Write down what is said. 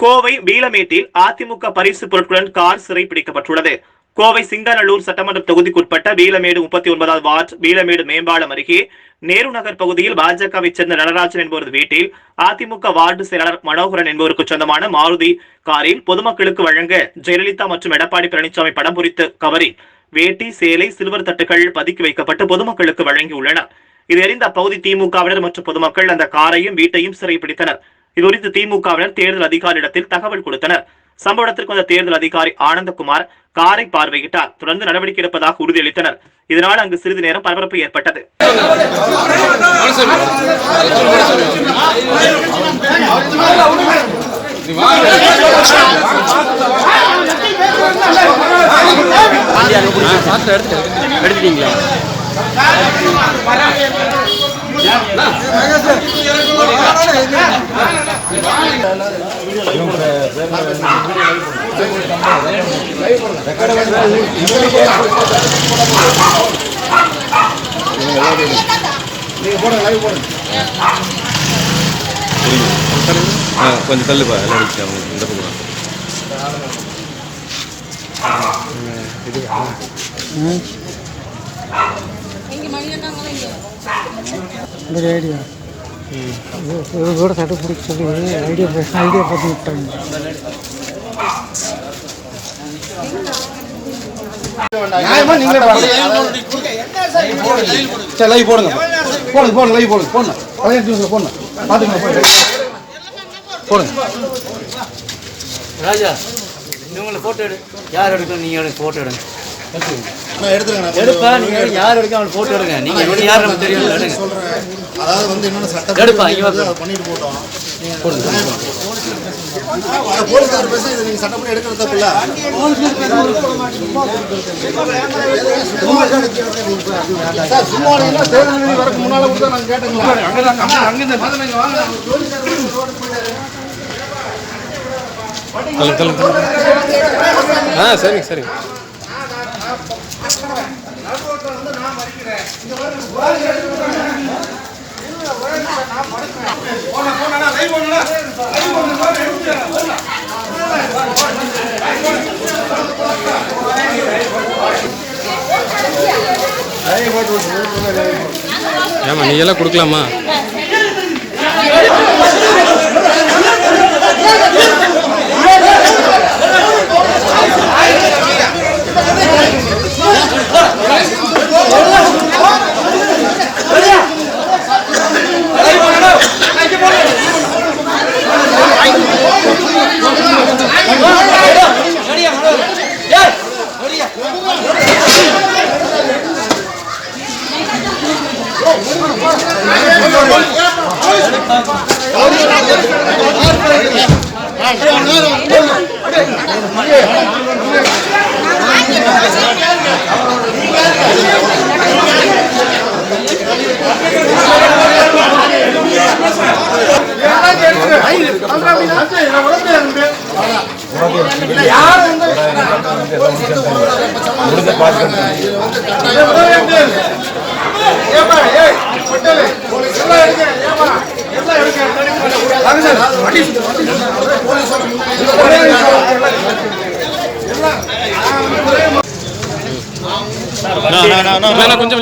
கோவை வீலமேட்டில் அதிமுக பரிசு பொருட்களுடன் கார் சிறைப்பிடிக்கப்பட்டுள்ளது. கோவை சிங்கநல்லூர் சட்டமன்ற தொகுதிக்குட்பட்ட வீலமேடு 39வது வார்டு வீலமேடு மேம்பாலம் அருகே நேரு நகர் பகுதியில் பாஜகவை சேர்ந்த நடராஜன் என்பவரது வீட்டில் அதிமுக வார்டு செயலாளர் மனோகரன் என்பவருக்கு சொந்தமான மாருதி காரில் பொதுமக்களுக்கு வழங்க ஜெயலலிதா மற்றும் எடப்பாடி பழனிசாமி படம் பொறித்த கவரில் வேட்டி, சேலை, சில்வர் தட்டுகள் பதுக்கி வைக்கப்பட்டு பொதுமக்களுக்கு வழங்கியுள்ளனர். இதையறிந்த அப்பகுதி திமுகவினர் மற்றும் பொதுமக்கள் அந்த காரையும் வீட்டையும் சிறைப்பிடித்தனர். இதுகுறித்து திமுகவினர் தேர்தல் அதிகாரியிடத்தில் தகவல் கொடுத்தனர். சம்பவ இடத்திற்கு வந்த தேர்தல் அதிகாரி ஆனந்தகுமார் காரை பார்வையிட்டார். தொடர்ந்து நடவடிக்கை எடுப்பதாக உறுதியளித்தனர். இதனால் அங்கு சிறிது நேரம் பரபரப்பு ஏற்பட்டது. கொஞ்சம் தள்ளுப்பா எல்லாம் இந்த பக்கம் ஐடியா கூட சட்டை பிடிச்சி சொல்லி ஐடியா பார்த்து விட்டாங்க. லைவ் போடுங்க போடுங்க லைவ் போடுங்க போடுங்க பாத்துக்கோங்க போடுங்க. ராஜா இவங்களை போட்டோ எடு. யார் எடுக்கணும்? நீங்க எடுங்க, போட்டோ எடுங்க. எடுப்பா, நீங்க யார் எடுக்க அவங்களை போட்டோ எடுங்க. நீங்க யார் நமக்கு தெரியும். அதாவது வந்து என்னென்ன சட்டம் எடுப்பா, இங்க பண்ணிட்டு போட்டோம். போலீஸ்கார பேச இதை நீங்க சட்டம் பண்ணி எடுக்கிறது தப்புல. சும்மா தேர்தல் வரக்கு முன்னால கூட நாங்க கேட்டோங்களா? சரிங்க சரிங்க. ஏமா நீ எல்லாம் கொடுக்கலாமா? கொஞ்சம்